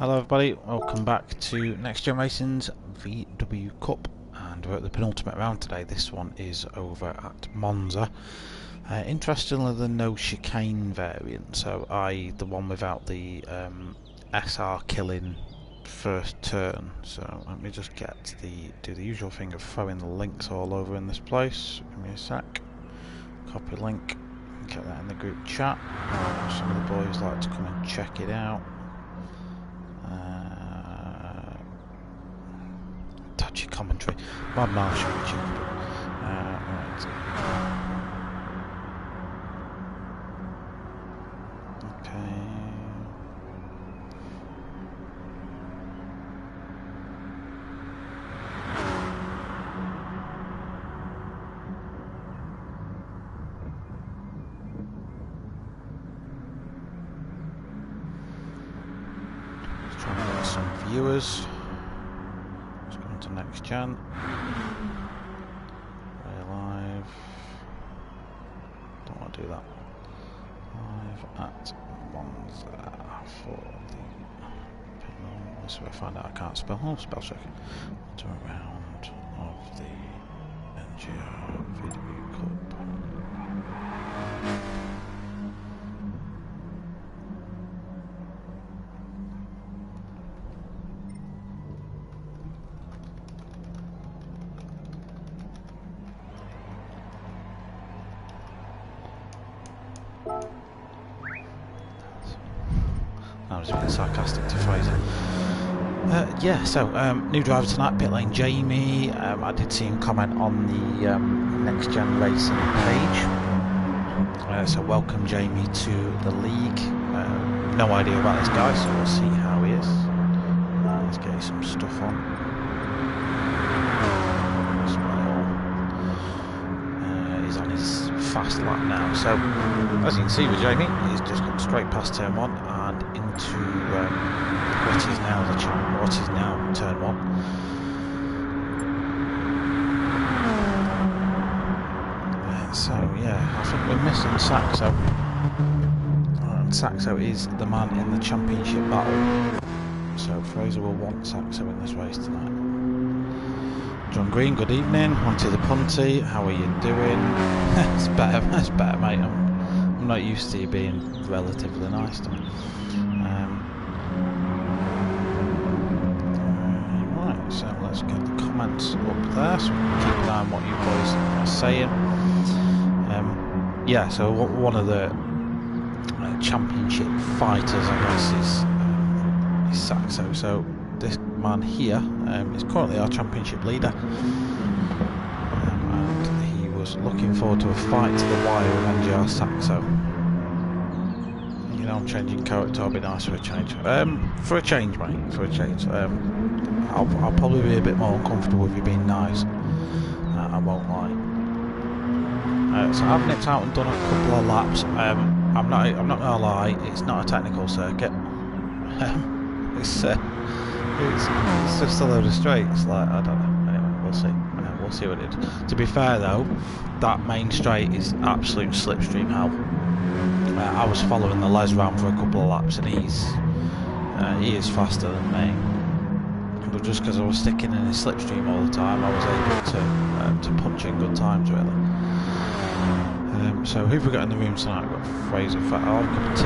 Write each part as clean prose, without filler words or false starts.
Hello everybody, welcome back to Next Gen Racing's VW Cup, and we're at the penultimate round today. This one is over at Monza. Interestingly, the no chicane variant, so the one without the SR killing first turn. So let me just do the usual thing of throwing the links all over in this place. Give me a sec. Copy link, get that in the group chat. Some of the boys like to come and check it out. Touchy commentary. Bob Marshall, right. Okay. Let's try and get some viewers. To Next Gen. Very live. Don't want to do that. Live at Monza for the penultimate. Let's see if I find out I can't spell. Oh, spell check. To a round of the NGR VW Cup. I was a bit sarcastic to Fraser. Yeah, so new driver tonight, pit lane Jamie. I did see him comment on the Next Gen Racing page. So welcome Jamie to the league. No idea about this guy, so we'll see how he is. Let's get you some stuff on. He's on his fast lap now. So as you can see with Jamie, he's just come straight past turn 1 and into what is now turn 1. So yeah, I think we're missing Saxo. And Saxo is the man in the championship battle. So Fraser will want Saxo in this race tonight. John Green, good evening. Onto the punty. How are you doing? It's better, mate. I'm not used to you being relatively nice to me. Right, so let's get the comments up there so we can keep an eye on what you boys are saying. Yeah, so one of the championship fighters, I guess, is Saxo. So this man here is currently our championship leader, and he was looking forward to a fight to the wire with NGR Saxo. You know, I'm changing character. I'll be nice for a change. For a change, mate. For a change. I'll probably be a bit more uncomfortable with you being nice. I won't lie. So I've nipped out and done a couple of laps. I'm not gonna lie. It's not a technical circuit. It's just a load of straights. Like, I don't know. Anyway, we'll see. We'll see what it is. To be fair though, that main straight is absolute slipstream hell. I was following the Les round for a couple of laps, and he is faster than me. But just because I was sticking in his slipstream all the time, I was able to punch in good times really. So who've we got in the room tonight? We've got Fraser. I'll have a cup of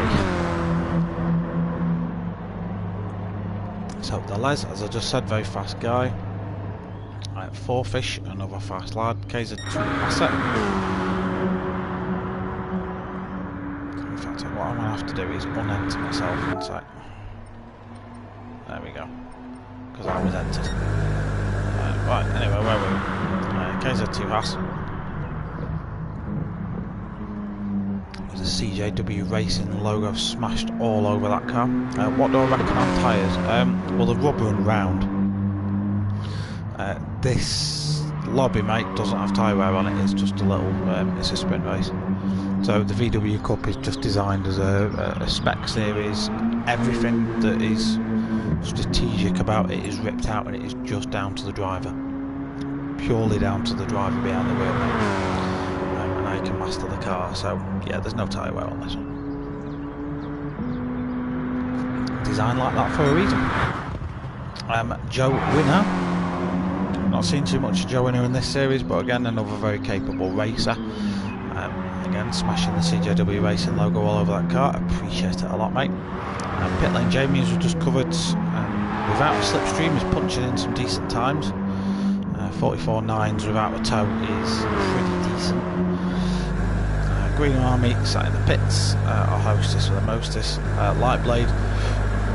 tea. So the Les, as I just said, very fast guy. 4fish, another fast lad. Kaiser 2 asset. In fact, what I'm going to have to do is unenter myself one sec. There we go. Because I was entered. Right, anyway, where were we? Kaiser 2 Haas. With the CJW Racing logo smashed all over that car. What do I reckon on tyres? Well, the rubber and round. This lobby, mate, doesn't have tyre wear on it. It's just a little, it's a sprint race. So the VW Cup is just designed as a spec series. Everything that is strategic about it is ripped out, and it is just down to the driver. Purely down to the driver behind the wheel, mate. And I can master the car. So yeah, there's no tyre wear on this one. designed like that for a reason. Joe Winner. Not seen too much of Joe Winner in this series, but again, another very capable racer. Again, smashing the CJW Racing logo all over that car. Appreciate it a lot, mate. Pit lane Jamie, as we just covered, without a slipstream, is punching in some decent times. 44.9s without a tow is pretty decent. Green Army sat in the pits, our hostess or the mostess, Lightblade.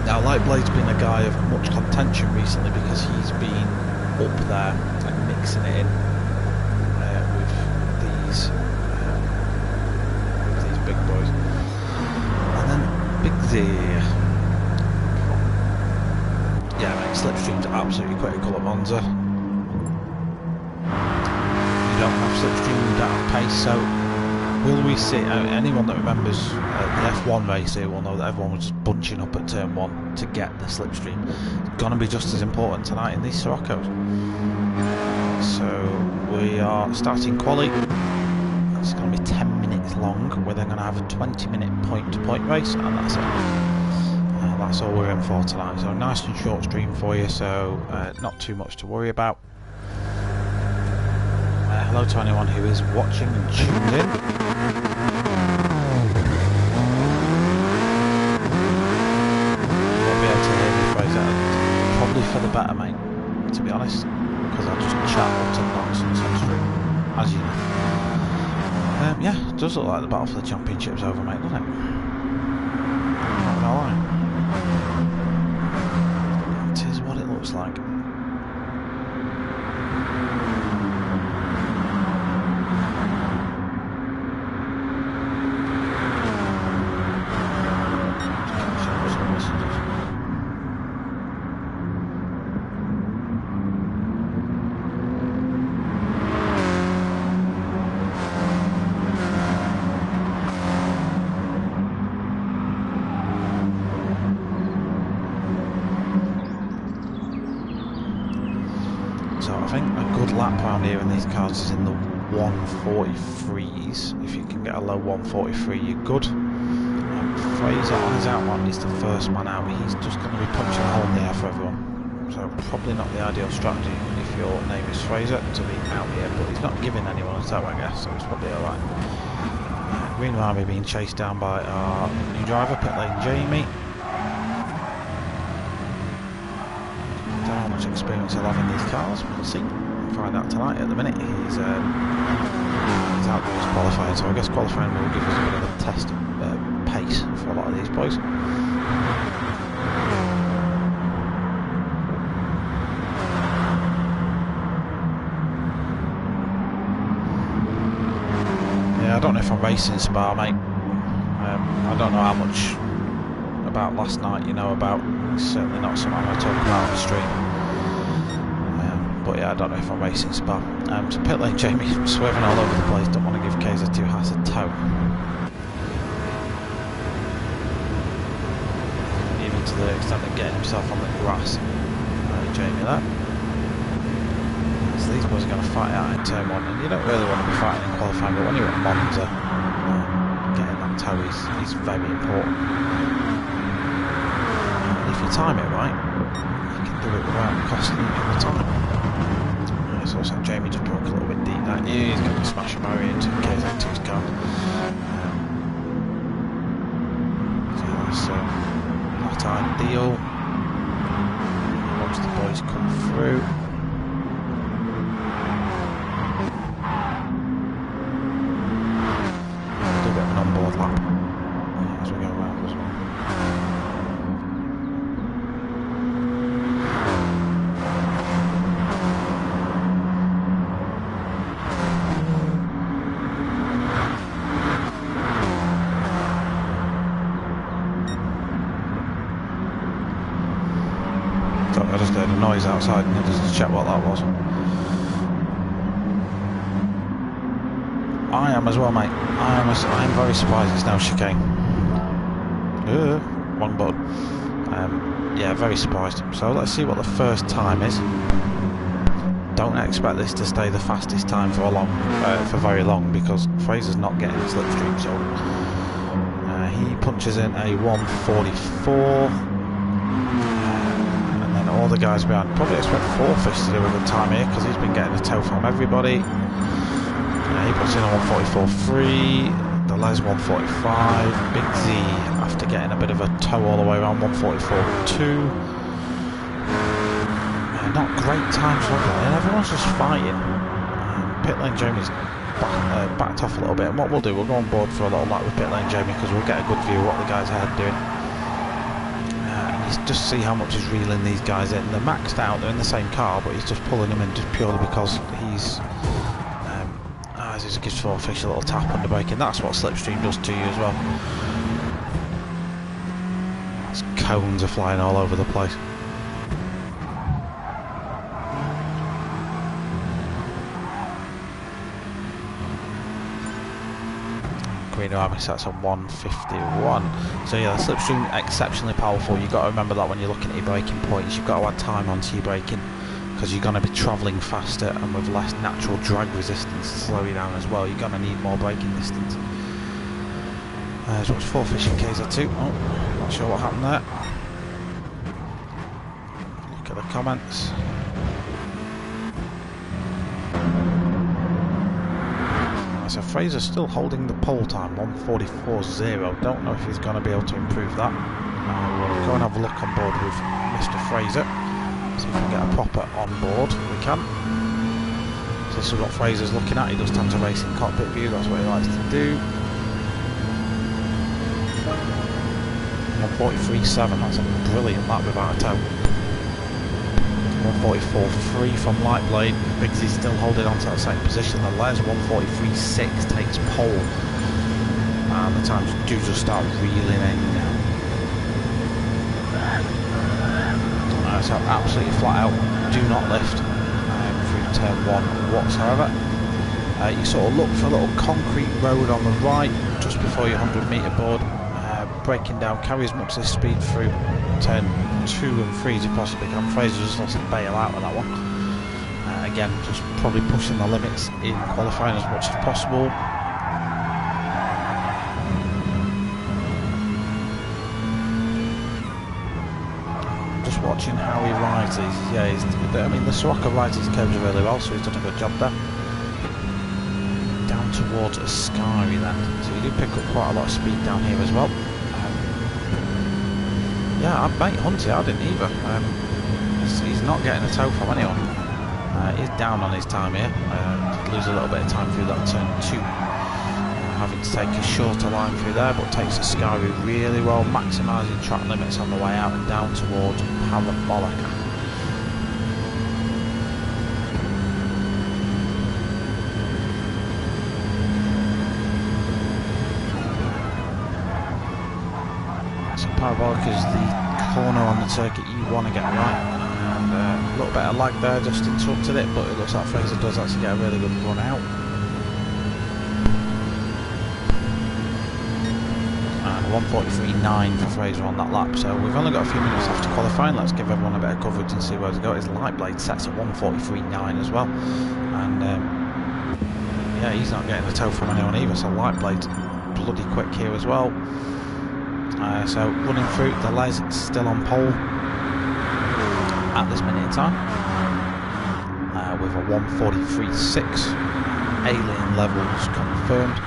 Now Lightblade's been a guy of much contention recently because he's been up there and mixing it in with these big boys. And then Big Z. Yeah, mate, slipstream's absolutely critical at Monza. You don't have slipstream, you don't have pace, so will we see, anyone that remembers the F1 race here will know that everyone was just bunching up at turn 1 to get the slipstream. It's going to be just as important tonight in these Siroccos. So we are starting quali. It's going to be 10 minutes long. We're then going to have a 20-minute point-to-point race, and that's it. That's all we're in for tonight. So nice and short stream for you, so not too much to worry about. Hello to anyone who is watching and tuned in. You won't be able to hear me, Fraser. Probably for the better, mate, to be honest, because I just chat lots of nonsense on stream, as you know. Yeah, it does look like the battle for the championship's over, mate, doesn't it? Not gonna lie. It is what it looks like. Here in these cars is in the 143s. If you can get a low 143, you're good. Fraser on his outline is the first man out. He's just going to be punching a hole in the air for everyone. So probably not the ideal strategy if your name is Fraser to be out here, but he's not giving anyone a tow, I guess, so it's probably alright. Green Army being chased down by our new driver, pit lane Jamie. I don't know how much experience he'll have in these cars, we'll see. Find out tonight. At the minute he's outdoors qualifying, so I guess qualifying will give us a bit of a test pace for a lot of these boys. Yeah, I don't know if I'm racing Spa, mate. I don't know how much about last night you know about. It's certainly not something I talk about on the stream. But yeah, I don't know if I'm racing Spa. So pit lane Jamie swerving all over the place. Don't want to give Kaiser 2 Haas a tow. Even to the extent of getting himself on the grass. Jamie there. So these boys are going to fight out in turn 1, and you don't really want to be fighting in qualifying, but when you're at Monza, getting that tow is very important. And if you time it right, you can do it without costing you the time. So Jamie just broke a little bit deep there. He's going to smash a barrier into KZ2's car. So that's not ideal. Watch the boys come through. Do a bit of an onboard lap as we go around as well. I just heard a noise outside and I just checked what that was. I am as well, mate. I am very surprised it's now chicane. Wrong button. Yeah, very surprised. So let's see what the first time is. Don't expect this to stay the fastest time for very long because Fraser's not getting slipstream, so he punches in a 144. And then all the guys behind. Probably expect 4 fish to do a good time here because he's been getting a tow from everybody. He puts in a 144.3. The Les 145. Big Z after getting a bit of a tow all the way around 144.2. Not great times for everyone, and everyone's just fighting. Pit lane Jamie's backed off a little bit, and what we'll do, we'll go on board for a little lap with pit lane Jamie because we'll get a good view of what the guys ahead are doing. And you just see how much he's reeling these guys in. They're maxed out, they're in the same car, but he's just pulling them in just purely because he's as he gives 4 fish a little tap under braking. That's what slipstream does to you as well. Those cones are flying all over the place. Green Army sets on 151. So yeah, the slipstream exceptionally powerful. You've got to remember that when you're looking at your braking points, you've got to add time onto your braking because you're going to be travelling faster and with less natural drag resistance to slow you down as well. You're going to need more braking distance. So it's 4 fish in KZ2. Oh, not sure what happened there. Look at the comments. So Fraser's still holding the pole time, 144.0. Don't know if he's going to be able to improve that. We'll go and have a look on board with Mr. Fraser. See if we can get a proper on board. We can. So this is what Fraser's looking at. He does tend to race in cockpit view. That's what he likes to do. 143.7. That's a brilliant lap without a tow. 144.3 from Light Blade. Biggsy's still holding on to that same position. The Les 143.6 takes pole, and the times do just start reeling in now. So absolutely flat out, do not lift through turn 1 whatsoever. You sort of look for a little concrete road on the right just before your 100-metre board. Breaking down, carry as much of this speed through turn 2 and 3 as you possibly can. Fraser just lost a bail out of that one. Again, just probably pushing the limits in qualifying as much as possible. Just watching how he rides these. Yeah, I mean the Sirocco rides these curves really well, so he's done a good job there. Down towards Ascari then, so you do pick up quite a lot of speed down here as well. Yeah, mate, Hunty, I didn't either. He's not getting a tow from anyone. He's down on his time here. Lose a little bit of time through that turn 2. Having to take a shorter line through there, but takes Ascari really well, maximising track limits on the way out and down towards Parabolica. Parabolic is the corner on the circuit you want to get right, and a little bit of lag there just interrupted it, but it looks like Fraser does actually get a really good run out. And 143.9 for Fraser on that lap, so we've only got a few minutes after qualifying. Let's give everyone a bit of coverage and see where to go. His Light Blade sets at 143.9 as well, and yeah, he's not getting a tow from anyone either, so Light Blade's bloody quick here as well. So running through, the Les still on pole at this minute in time with a 143.6. Alien levels confirmed.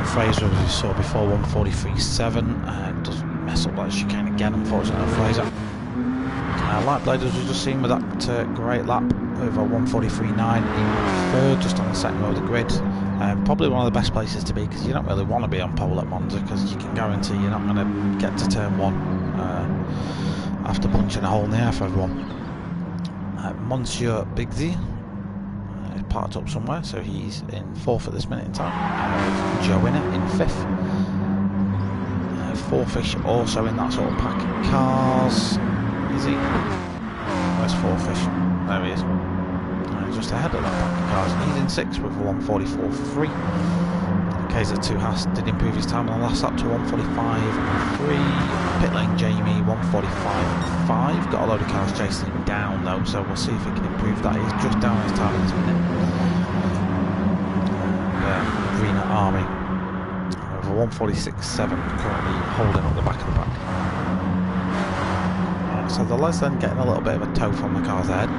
Fraser, as you saw before, 143.7. Does mess up that chicane again, unfortunately, Fraser. Light Blade, as we've just seen with that great lap over 143.9, in third, just on the second row of the grid. Probably one of the best places to be because you don't really want to be on pole at Monza because you can guarantee you're not going to get to turn 1 after punching a hole in the air for everyone. Monsieur Bigsy is parked up somewhere, so he's in 4th at this minute in time. Joe Winner in 5th. 4 fish also in that sort of pack of cars. Is he? Where's 4 fish? There he is. Just ahead of that pack of cars. He's in 6th with a 144.3. KZ2 Haas did improve his time on the last lap to 145.3. Pit lane Jamie 145.5. Got a load of cars chasing him down though, so we'll see if he can improve that. He's just down his time in this minute. Green Army with a 146.7 currently holding up the back of the pack. So the Les then getting a little bit of a toe from the cars ahead.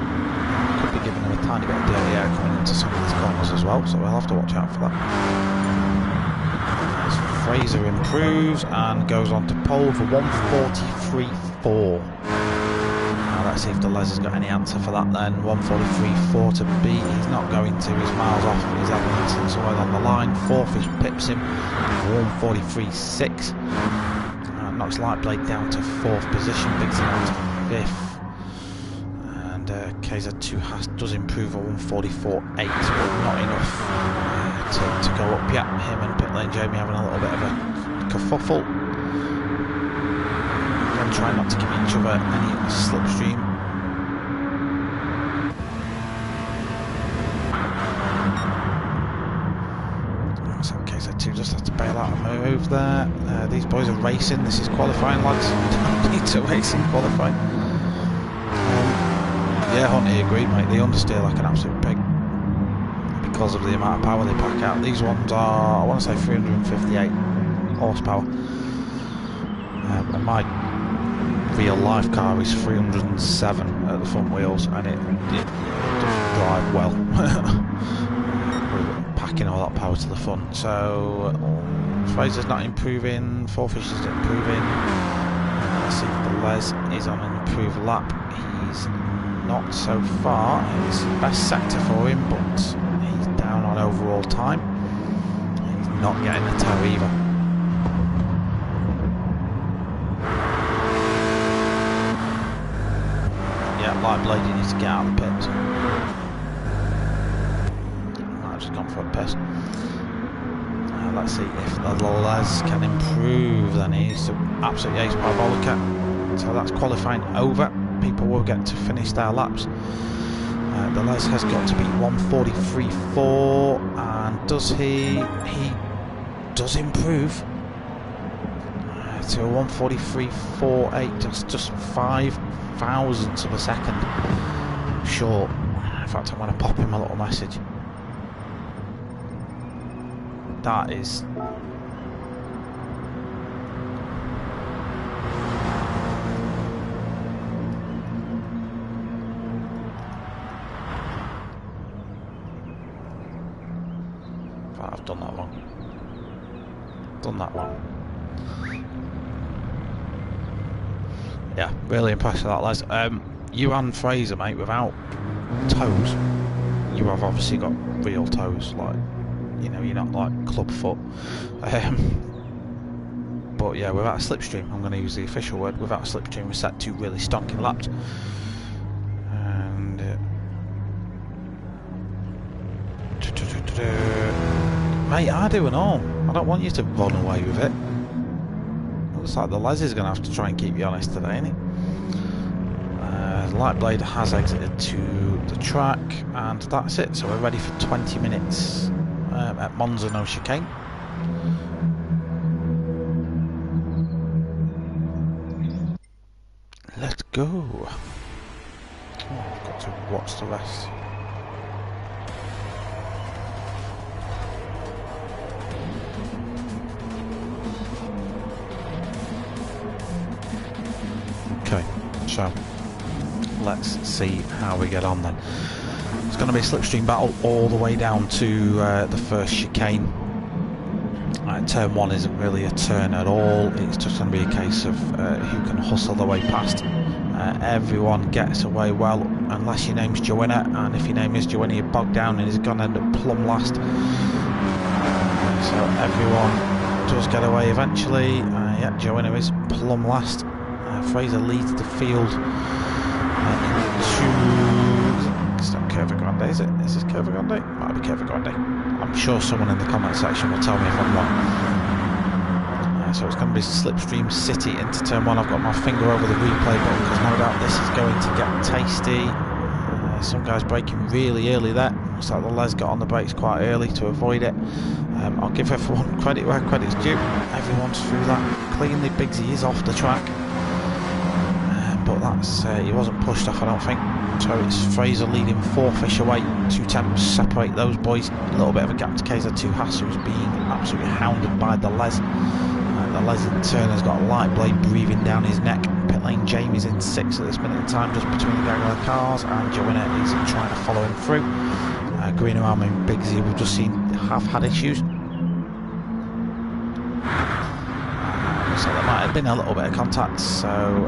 Could be giving them a tiny bit of dirty air coming into some of these corners as well, so we'll have to watch out for that. As Fraser improves and goes on to pole for 1:43.4. Now let's see if the Les has got any answer for that then. 1:43.4 to beat. He's not going to. He's miles off. He's having an incident somewhere on the line. Fourth pips him. 1:43.6. Knocks Lightblade down to 4th position. Bigsy down to 5th. And KZ2 does improve a 1:44.8, but not enough to go up yet. Him and pit lane Jamie having a little bit of a kerfuffle. Again, trying not to give each other any slipstream. So KZ2 just has to bail out a move there. These boys are racing. This is qualifying, lads. You don't need to race in qualifying. Yeah, Hunty agreed, mate. They understeer like an absolute pig because of the amount of power they pack out. These ones are, I want to say, 358 horsepower. And my real life car is 307 at the front wheels, and it doesn't drive well. Packing all that power to the front. So Fraser's not improving. Fourfish is improving. Let's see if the Les is on an improved lap. He's not so far. It's the best sector for him, but he's down on overall time. He's not getting a toe either. Yeah, Lightblade, you need to get out of the pits. I've just gone for a piss. Let's see if the Les can improve. Then he needs to absolutely ace Parabolica. So that's qualifying over. People will get to finish their laps. The Les has got to beat 1:43.4, and does he? He does improve to a 1:43.48, just 5 thousandths of a second short. In fact, I'm going to pop him a little message. That is. I've done that one. Done that one. Yeah, really impressed with that, Les. You and Fraser, mate, without toes, you have obviously got real toes. Like, you know, you're not like club foot. But yeah, without a slipstream, I'm going to use the official word. Without a slipstream, we set 2 really stonking laps. And mate, I do and all. I don't want you to run away with it. Looks like the Les is going to have to try and keep you honest today, isn't he? Lightblade has exited to the track, and that's it. So we're ready for 20 minutes at Monza, no chicane. Let's go. Oh, I've got to watch the rest. Okay, so let's see how we get on then. It's going to be a slipstream battle all the way down to the first chicane. Turn 1 isn't really a turn at all. It's just going to be a case of who can hustle their way past. Everyone gets away well, unless your name's Joanna, and if your name is Joanna, you're bogged down and is going to end up plumb last. So everyone does get away eventually. Yeah, Joanna is plumb last. Fraser leads the field into... It's not Curva Grande, is it? Is this Curva Grande? Might be Curva Grande. I'm sure someone in the comment section will tell me if I'm wrong. So it's going to be Slipstream City into turn 1. I've got my finger over the replay button because no doubt this is going to get tasty. Some guys braking really early there. Looks like the Les got on the brakes quite early to avoid it. I'll give everyone credit where credit's due. Everyone's through that cleanly. Bigsy is off the track. But that's he wasn't pushed off, I don't think. So it's Fraser leading 4 fish away. 2 temps separate those boys. A little bit of a gap to KZ2 Haas, who's being absolutely hounded by the Les. The Les in turn has got Lightblade breathing down his neck. Pit pit lane. Jamie's in 6th at this minute in time, just between the gaggle of cars, and Joanna is trying to follow him through. Green Arm and Big Z, we've just seen, have had issues. So there might have been a little bit of contact, so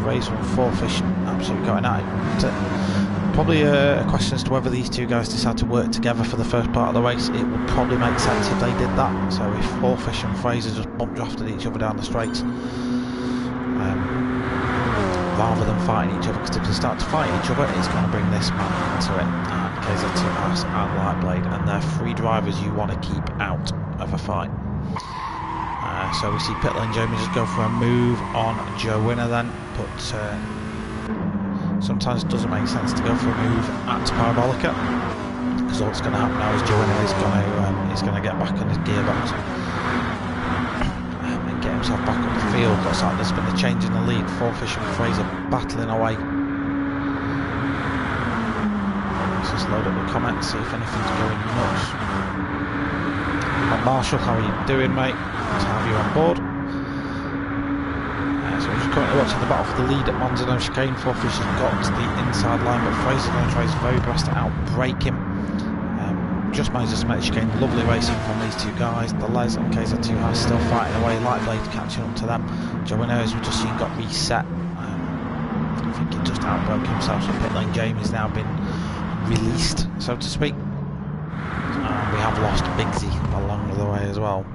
Fraser and Fourfish absolutely going at it. Probably a question as to whether these two guys decide to work together for the first part of the race. It would probably make sense if they did that. So if Fourfish and Fraser just bump drafted each other down the straights, rather than fighting each other, because if they start to fight each other, it's going to bring this man into it. And KZ2 and Lightblade, and they're 3 drivers you want to keep out of a fight. So we see pit lane Jamie just go for a move on Joe Winner then, but sometimes it doesn't make sense to go for a move at Parabolica, because all that's going to happen now is Joe Winner is going to get back on his gearbox and get himself back up the field. Looks like there's been a change in the lead. Fourfish and Fraser battling away. Let's just load up the comments, see if anything's going nuts. Marshall, how are you doing, mate? Good to have you on board. So we're just currently watching the battle for the lead at Monza No Chicane. Fourfish has got to the inside line, but Fraser's going to try his very best to outbrake him. Just managed to make the chicane. Lovely racing from these two guys. The Les and KZ2 has still fighting away. Lightblade catching up to them. Joanna, as we've just seen, got reset. I think he just outbroke himself, so pit lane Jamie's now been released, so to speak. We have lost Big Z along the way as well.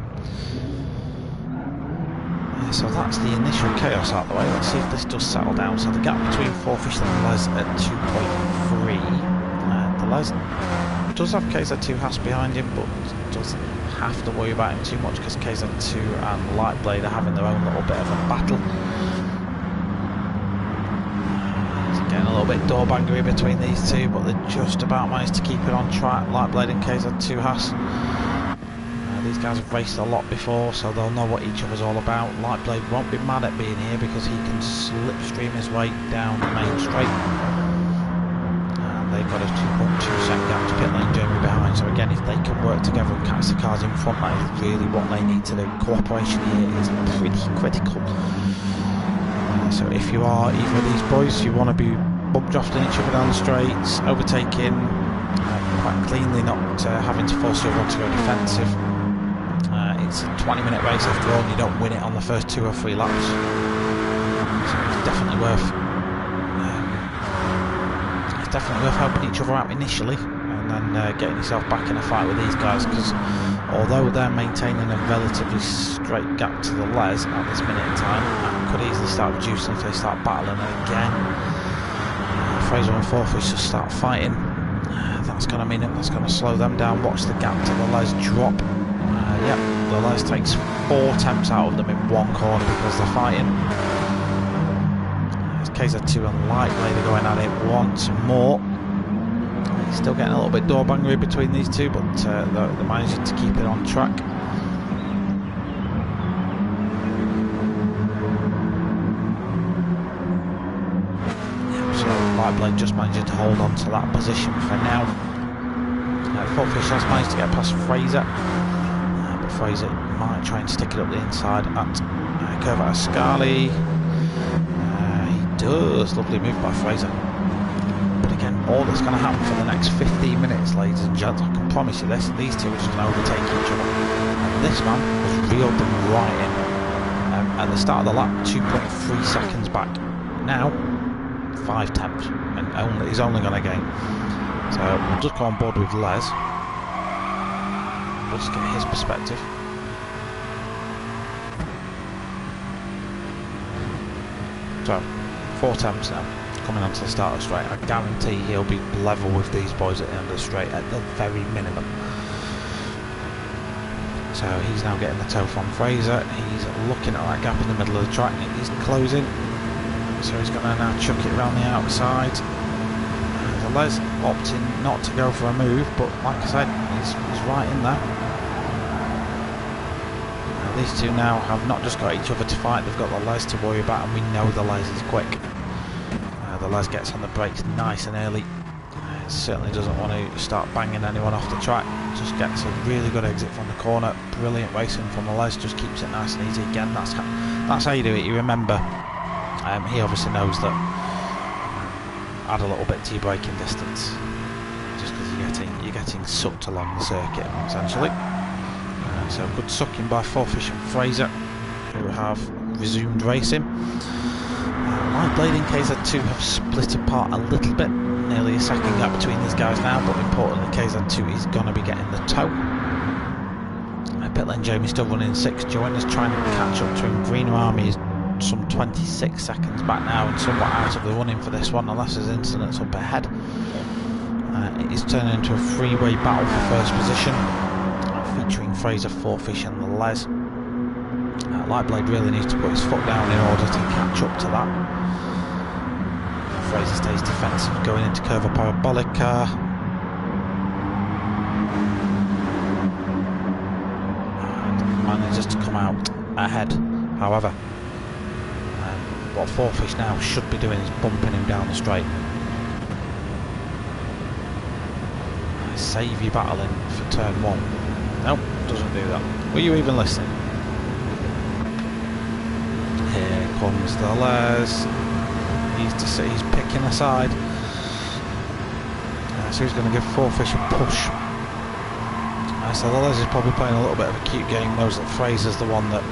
So that's the initial chaos out the way. Let's see if this does settle down. So the gap between Fourfish and Les at 2.3. The Les does have KZ2 Haas behind him, but doesn't have to worry about him too much, because KZ2 and Lightblade are having their own little bit of a battle. Getting a little bit door bangery between these two, but they just about managed to keep it on track. Lightblade and KZ2 Haas. These guys have raced a lot before, so they'll know what each other's all about. Lightblade won't be mad at being here because he can slipstream his way down the main straight. And they've got a 2.2 second gap to pit lane Jamie behind, so again, if they can work together and catch the cars in front, that is really what they need to do. Cooperation here is pretty critical. So if you are either of these boys, you want to be bump drafting each other down the straights, overtaking quite cleanly, not having to force your one to go defensive. It's a 20-minute race after all, and you don't win it on the first 2 or 3 laps. So it's definitely worth helping each other out initially, and then getting yourself back in a fight with these guys, because although they're maintaining a relatively straight gap to the Les at this minute in time, that could easily start reducing if they start battling. And again, Fraser and Fourfish just start fighting. That's going to mean that's going to slow them down. Watch the gap to the Les drop. Yep, the Les takes 4 attempts out of them in one corner because they're fighting. KZ2 and Lightblade are going at it once more. He's still getting a little bit door bangery between these two, but they're managing to keep it on track. So Lightblade just managing to hold on to that position for now. Fourfish has managed to get past Fraser, but Fraser might try and stick it up the inside at Curve at Ascali. Does. Lovely move by Fraser. But again, all that's going to happen for the next 15 minutes, ladies and gents, I can promise you this, these two are just going to overtake each other. And this man has reeled them right in. At the start of the lap, 2.3 seconds back. Now, 5 tenths, and he's only going to gain. So we'll just go on board with Les. We'll just get his perspective. So 4 attempts now, coming onto the start of the straight. I guarantee he'll be level with these boys at the end of the straight at the very minimum. So he's now getting the toe from Fraser. He's looking at that gap in the middle of the track. He's closing. So he's going to now chuck it around the outside. The Les opting not to go for a move, but like I said, he's right in there. These two now have not just got each other to fight, they've got the Les to worry about, and we know the Les is quick. The Les gets on the brakes nice and early. Certainly doesn't want to start banging anyone off the track. Just gets a really good exit from the corner. Brilliant racing from the Les, just keeps it nice and easy. Again, that's how you do it. You remember He obviously knows that add a little bit to your braking distance, just because you're getting sucked along the circuit essentially. So good sucking by Fourfish and Fraser, who have resumed racing. Lightblade and KZ2 have split apart a little bit, nearly a second gap between these guys now, but importantly KZ2 is going to be getting the tow. Pit lane Jamie still running 6th, Joanna's trying to catch up to him. Greener Army is some 26 seconds back now and somewhat out of the running for this one, unless there's incidents up ahead. It is turning into a three-way battle for first position, featuring Fraser, Fourfish and the Les. Lightblade really needs to put his foot down in order to catch up to that. Fraser stays defensive going into Curva Parabolica. And manages to come out ahead. However, what Fourfish now should be doing is bumping him down the straight. Save your battling for turn 1. Nope, doesn't do that. Were you even listening? Here comes the Les. He's picking a side. So he's going to give Fourfish a push. So the Les is probably playing a little bit of a cute game, knows that Fraser's the one that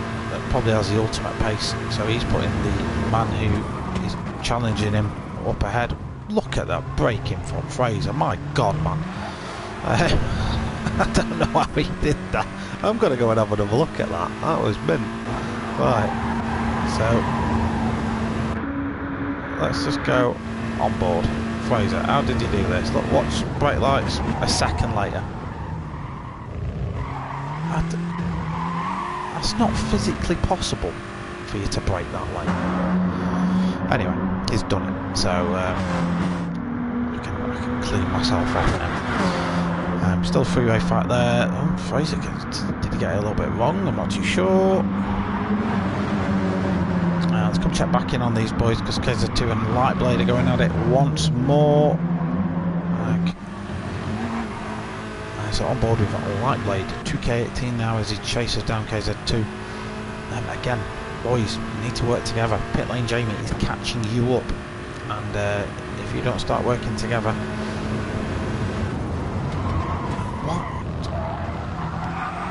probably has the ultimate pace. So he's putting the man who is challenging him up ahead. Look at that braking from Fraser. My God, man. I don't know how he did that. I'm going to go and have another look at that. That was mint. Right. So let's just go on board. Fraser, how did you do this? Look, watch brake lights a second later. That's not physically possible for you to brake that late. Anyway, he's done it. So I can clean myself off now. Still freeway fight there. Oh, Fraser, did he get it a little bit wrong? I'm not too sure. Let's come check back in on these boys, because KZ2 and Lightblade are going at it once more. So on board with Lightblade, 2K18 now as he chases down KZ2. Again, boys, you need to work together. Pit lane Jamie is catching you up, and if you don't start working together, what?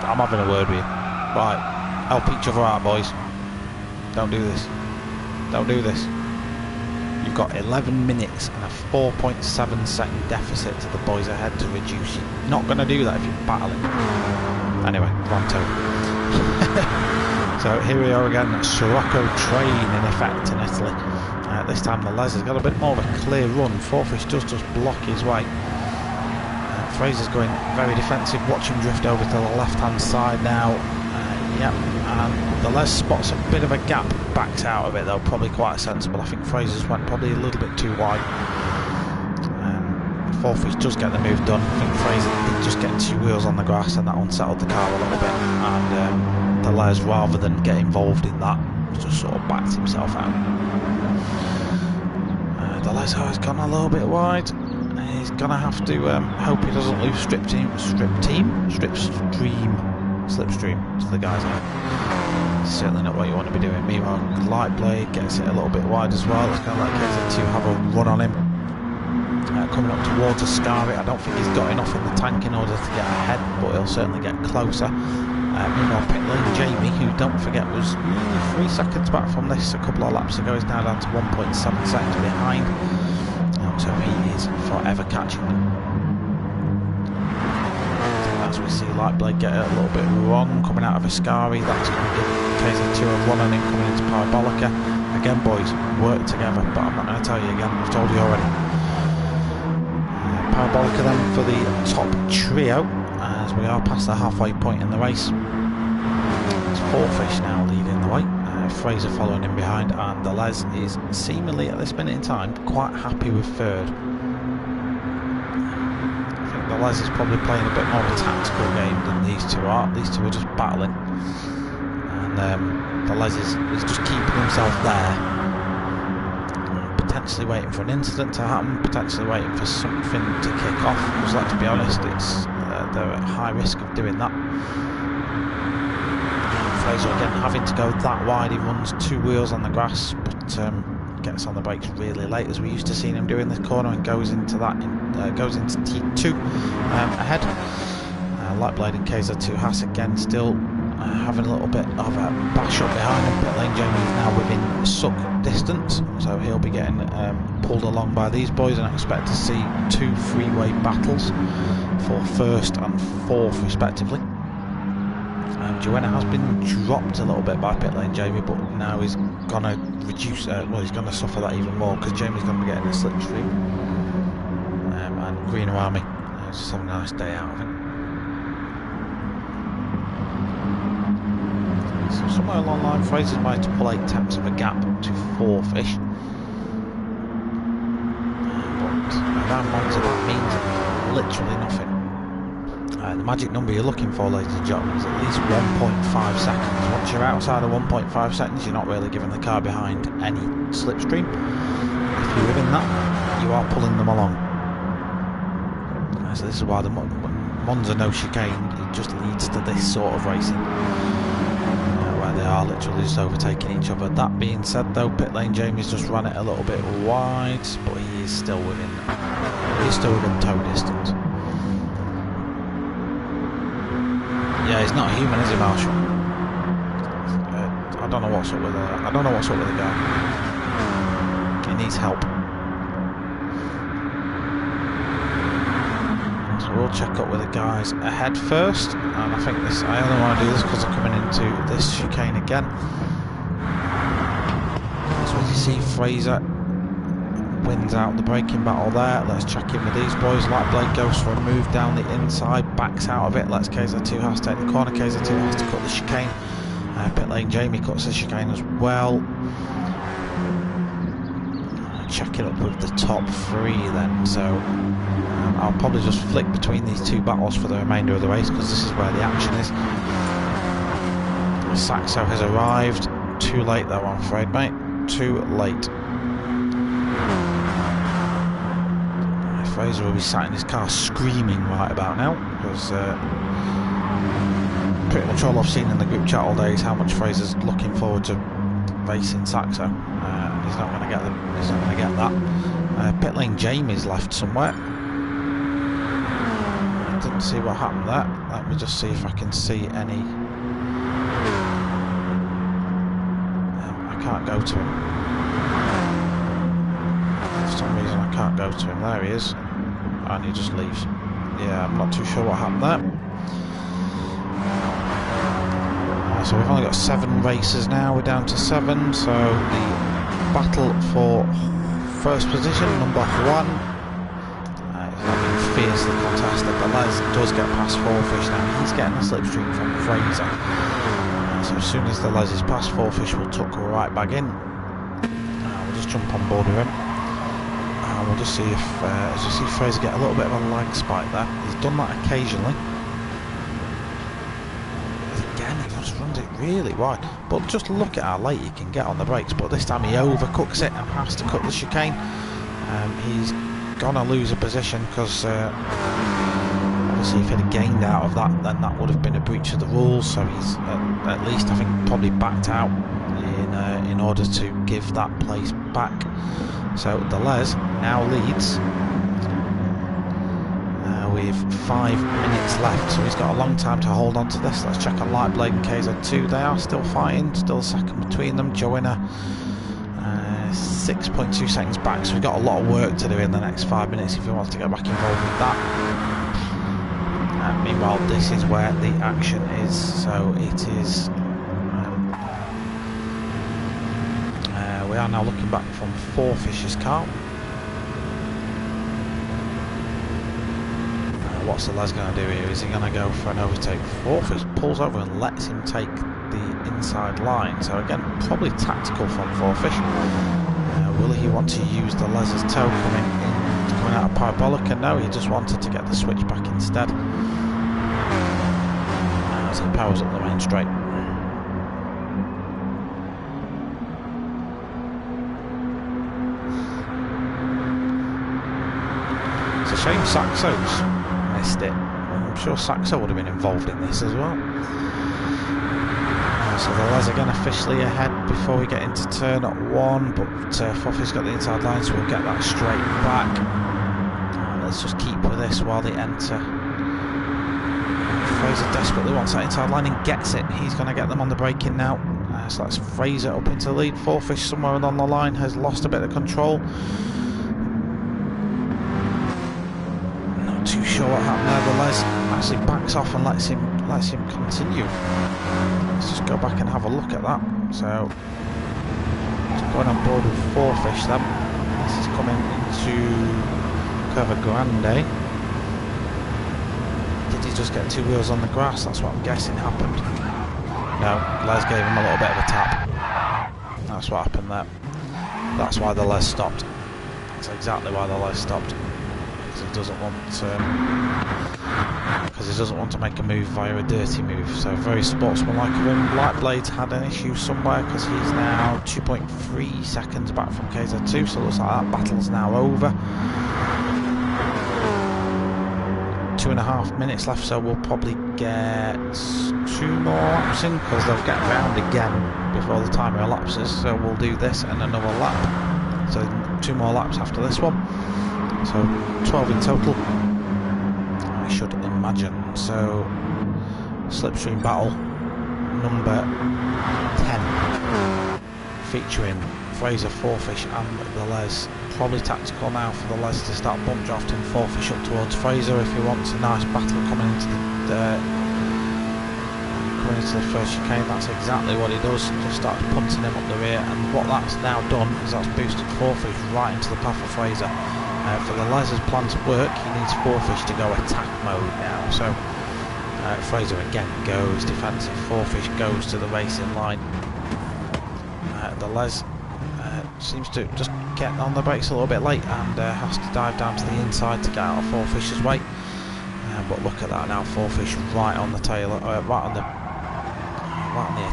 I'm having a word with you. Right, help each other out, boys. Don't do this. Don't do this. You've got 11 minutes and a 4.7 second deficit to the boys ahead to reduce. You're not going to do that if you're battling. Anyway, Ronto. So here we are again. Sirocco train in effect in Italy. This time the Les has got a bit more of a clear run. Fourfish does just block his way. Fraser's going very defensive. Watch him drift over to the left-hand side now. Yep, and the Les spots a bit of a gap, backs out of it though, probably quite sensible. I think Fraser's went probably a little bit too wide. Fourfish does get the move done. I think Fraser did just get 2 wheels on the grass and that unsettled the car a little bit. And the Les, rather than get involved in that, just sort of backed himself out. The Les has gone a little bit wide. He's going to have to hope he doesn't lose slipstream to the guys out. Certainly not what you want to be doing. Meanwhile, Lightblade gets it a little bit wide as well. It's going to let KZ2 have a run on him. Coming up towards Ascari, I don't think he's got enough in the tank in order to get ahead, but he'll certainly get closer. Meanwhile, pit lane Jamie, who don't forget was 3 seconds back from this a couple of laps ago, is now down to 1.7 seconds behind. So he is forever catching them. As we see Lightblade get it a little bit wrong coming out of Ascari, that's going to give KZ2 a run on him coming into Parabolica. Again, boys, work together, but I'm not going to tell you again, I've told you already. Parabolica then for the top trio, as we are past the halfway point in the race. It's Fourfish now leading the way, Fraser following him behind, and the Les is seemingly at this minute in time quite happy with third. The Les is probably playing a bit more of a tactical game than these two are. These two are just battling, and the Les is just keeping himself there, potentially waiting for an incident to happen, potentially waiting for something to kick off, because let's be honest, they're at high risk of doing that. Fraser again having to go that wide, he runs 2 wheels on the grass, but gets on the brakes really late, as we used to see him do in this corner, and goes into that goes into T2 ahead. Light Blade and KZ2 Haas again still having a little bit of a bash up behind him. Pit lane Jamie is now within suck distance, so he'll be getting pulled along by these boys, and I expect to see 2 freeway battles for first and fourth respectively. Joanna has been dropped a little bit by pit lane Jamie, but now he's going to reduce, well, he's going to suffer that even more, because Jamie's going to be getting a slipstream, and Green Army just having a nice day out of it. So somewhere along the line, Fraser's managed to pull 8/10 of a gap to 4-ish. But around Monza that means literally nothing. The magic number you're looking for, ladies and gentlemen, is at least 1.5 seconds. Once you're outside of 1.5 seconds, you're not really giving the car behind any slipstream. If you're within that, you are pulling them along. So this is why the Monza no chicane, it just leads to this sort of racing, where they are literally just overtaking each other. That being said though, pit lane Jamie's just run it a little bit wide, but he is still within tow distance. Yeah, he's not human, is he, Marshall? I don't know what's up with the guy. He needs help. So we'll check up with the guys ahead first, and I think I only want to do this because I'm coming into this chicane again. So as you see, Fraser wins out the braking battle there. Let's check in with these boys. Light Blade goes for a move down the inside, backs out of it. Let's KZ2 has to take the corner. KZ2 has to cut the chicane. Pit lane Jamie cuts the chicane as well. Check it up with the top 3 then. So I'll probably just flick between these 2 battles for the remainder of the race, because this is where the action is. Saxo has arrived. Too late though, I'm afraid, mate. Too late. Fraser will be sat in his car screaming right about now, because pretty much all I've seen in the group chat all day is how much Fraser's looking forward to racing Saxo. He's not going to get them. He's not going to get that. Pit lane Jamie's left somewhere. I didn't see what happened there. Let me just see if I can see any. I can't go to him. For some reason I can't go to him. There he is. And he just leaves. Yeah, I'm not too sure what happened there. So we've only got 7 races now. We're down to 7. So the battle for first position, number 1, is being fiercely contested. But Les does get past 4-fish now. He's getting a slipstream from Fraser. So as soon as the Les is past 4-fish, we'll tuck right back in. We'll just jump on board with him. We'll just see if, as you see Fraser get a little bit of a lag spike there. He's done that occasionally. Again, he just runs it really wide. But just look at how late he can get on the brakes. But this time he overcooks it and has to cut the chicane. He's gonna lose a position, because obviously if he'd have gained out of that, then that would have been a breach of the rules. So he's at least, I think, probably backed out in order to give that place back. So Deleuze now leads with 5 minutes left, so he's got a long time to hold on to this. Let's check on Light Blade and KZ2. They are still fighting, still second between them. Joanna 6.2 seconds back, so we've got a lot of work to do in the next 5 minutes if we want to get back involved with that. Meanwhile, this is where the action is, so it is. We are now looking back from 4-fish's car. What's the Les going to do here? Is he going to go for an overtake? 4-fish pulls over and lets him take the inside line. So again, probably tactical from 4-fish. Will he want to use the Les's toe coming out of Parabolica? No, he just wanted to get the switch back instead. As he powers up the main straight. It's a shame Saxo's missed it. I'm sure Saxo would have been involved in this as well. So the Les again officially ahead before we get into turn 1, but Foffy's got the inside line, so we'll get that straight back. Let's just keep with this while they enter. Fraser desperately wants that inside line and gets it. He's going to get them on the braking now. So that's Fraser up into the lead. Fourfish somewhere along the line has lost a bit of control. Not too sure what happened there. The Les actually backs off and lets him continue. Let's just go back and have a look at that. So just going on board with Fourfish then. This is coming into Curva Grande. Did he just get 2 wheels on the grass? That's what I'm guessing happened. No, Les gave him a little bit of a tap. That's what happened there. That's why the Les stopped. That's exactly why the Les stopped. Because he doesn't want to make a move via a dirty move. So very sportsmanlike of him. Lightblade's had an issue somewhere because he's now 2.3 seconds back from KZ2. So it looks like that battle's now over. 2.5 minutes left, so we'll probably get 2 more laps in because they'll get round again before the timer elapses. So we'll do this and another lap. So 2 more laps after this one. So 12 in total, I should imagine. So slipstream battle number 10, featuring Fraser, Fourfish and the Les. Probably tactical now for the Les to start bump drafting Fourfish up towards Fraser if he wants a nice battle coming into the first chicane. That's exactly what he does. Just starts punting him up the rear, and what that's now done is that's boosted Fourfish right into the path of Fraser. For the Les's plan to work, he needs Fourfish to go attack mode now. So Fraser again goes defensive, Fourfish goes to the racing line. The Les seems to just get on the brakes a little bit late and has to dive down to the inside to get out of Fourfish's way. But look at that now, Fourfish right on the tail, right on the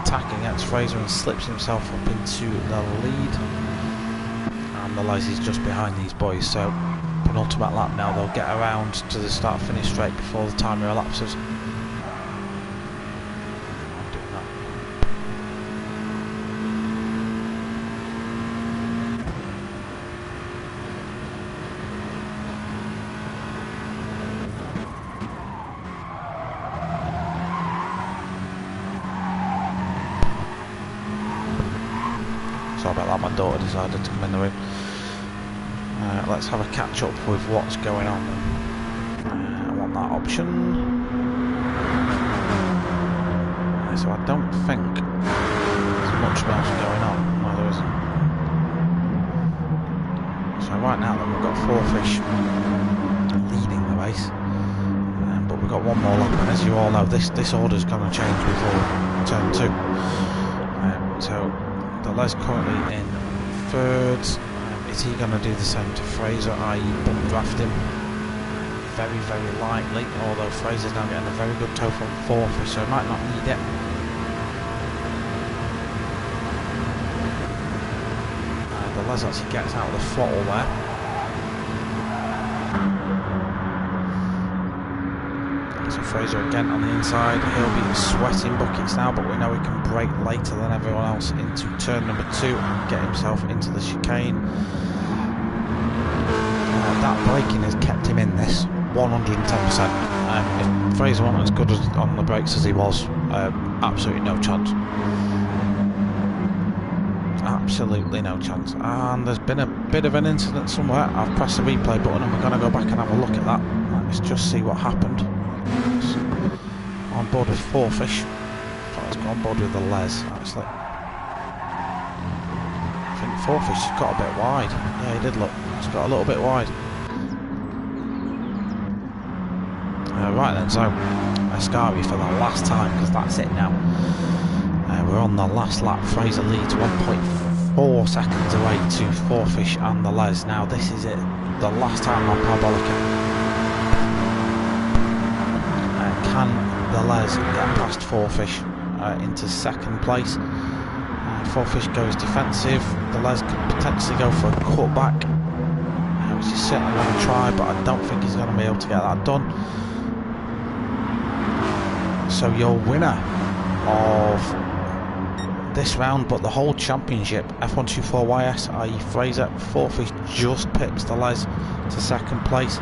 attack against Fraser, and slips himself up into the lead. And the Les is just behind these boys. So penultimate lap now, they'll get around to the start-finish straight before the timer elapses. Sorry about that, my daughter decided to come in the room. Let's have a catch up with what's going on. I want that option. So I don't think there's much else going on. No, there isn't. So right now then we've got Fourfish leading the race. But we've got 1 more lap, and as you all know, this order's going to change before turn 2. So the Les currently in 3rd. Is he going to do the same to Fraser, i.e. bump draft him? Very, very lightly, although Fraser's now getting a very good tow from Fourfish, so he might not need it. The Les actually gets out of the throttle there. So Fraser again on the inside, he'll be sweating buckets now, but we know he can brake later than everyone else into turn number 2 and get himself into the chicane. That braking has kept him in this 110%. If Fraser wasn't as good on the brakes as he was, absolutely no chance. Absolutely no chance. And there's been a bit of an incident somewhere. I've pressed the replay button and we're going to go back and have a look at that. Let's just see what happened. On board with Fourfish. Let's go on board with the Les, actually. I think Fourfish got a bit wide. Yeah, he did look. It's got a little bit wide. Right then, so Ascari for the last time, because that's it now. We're on the last lap. Fraser leads 1.4 seconds away to Fourfish and the Les. Now this is it. The last time on Parabolica. Can the Les get past Fourfish into 2nd place? Fourfish goes defensive. The Les could potentially go for a cutback, which he's certainly going to try, but I don't think he's going to be able to get that done. So your winner of this round, but the whole championship. F124YS, i.e. Fraser, 4th, is just pips the Les to 2nd place.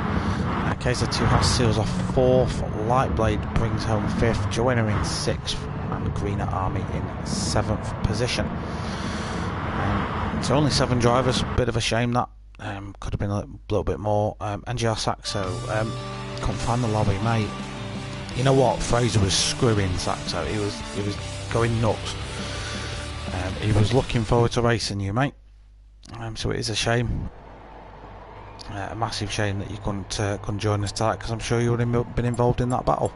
KZ2 Haas seals off 4th, Lightblade brings home 5th, Joanna in 6th, and Greener Army in 7th position. So only 7 drivers, bit of a shame that. Could have been a little bit more. NGR Saxo, couldn't find the lobby, mate. You know what? Fraser was screwing Saxo. He was going nuts. He was looking forward to racing you, mate. So it is a shame. A massive shame that you couldn't join us tonight, because I'm sure you would have been involved in that battle.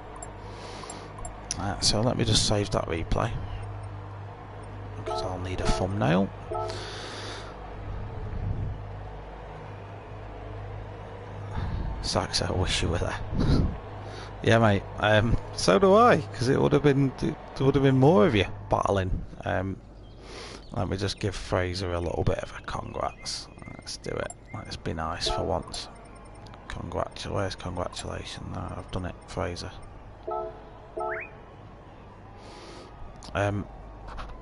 So let me just save that replay, because I'll need a thumbnail. Saxo, I wish you were there. Yeah, mate. So do I, because it would have been more of you battling. Let me just give Fraser a little bit of a congrats. Let's do it. Let's be nice for once. Congratulations. No, I've done it, Fraser.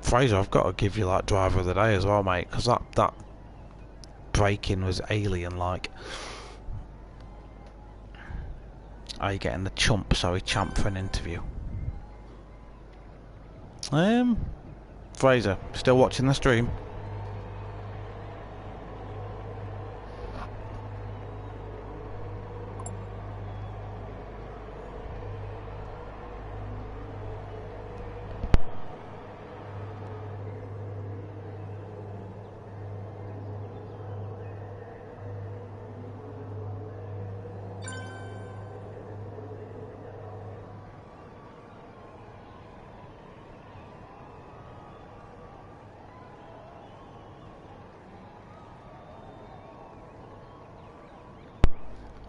Fraser, I've got to give you like driver of the day as well, mate, because that braking was alien-like. Are you getting the champ for an interview? Fraser, still watching the stream?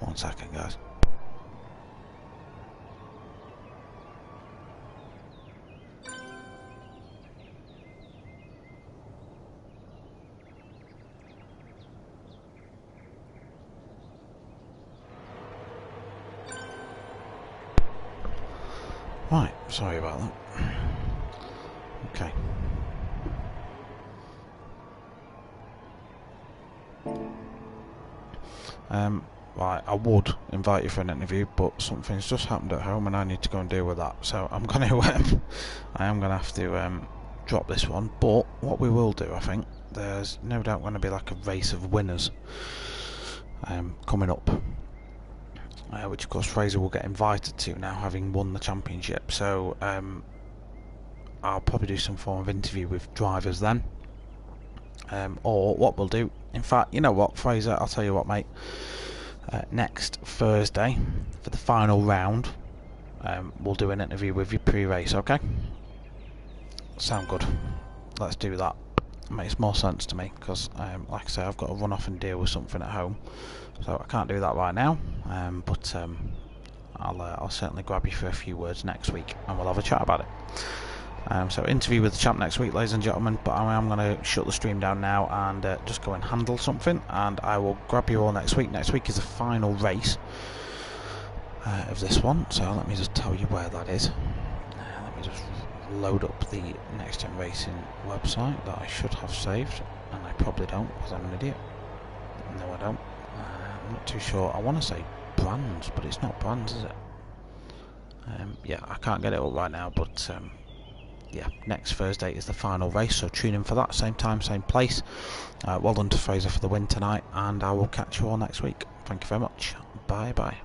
One second, guys. Right, sorry about that. Okay. Right, I would invite you for an interview, but something's just happened at home and I need to go and deal with that. So I'm gonna, I am gonna have to drop this one. But what we will do, I think, there's no doubt going to be like a race of winners coming up, which of course Fraser will get invited to now, having won the championship. So I'll probably do some form of interview with drivers then, or what we'll do. In fact, you know what, Fraser, I'll tell you what, mate. Next Thursday, for the final round, we'll do an interview with you pre-race, okay? Sound good? Let's do that. It makes more sense to me, because, like I say, I've got to run off and deal with something at home, so I can't do that right now, but I'll certainly grab you for a few words next week, and we'll have a chat about it. So interview with the champ next week, ladies and gentlemen, but I am going to shut the stream down now and just go and handle something, and I will grab you all next week. Next week is the final race of this one, so let me just tell you where that is. Let me just load up the Next Gen Racing website that I should have saved, and I probably don't, because I'm an idiot. No, I don't. I'm not too sure. I want to say Brands, but it's not Brands, is it? Yeah, I can't get it up right now, but yeah, next Thursday is the final race, so tune in for that, same time, same place. Well done to Fraser for the win tonight, and I will catch you all next week. Thank you very much. Bye bye.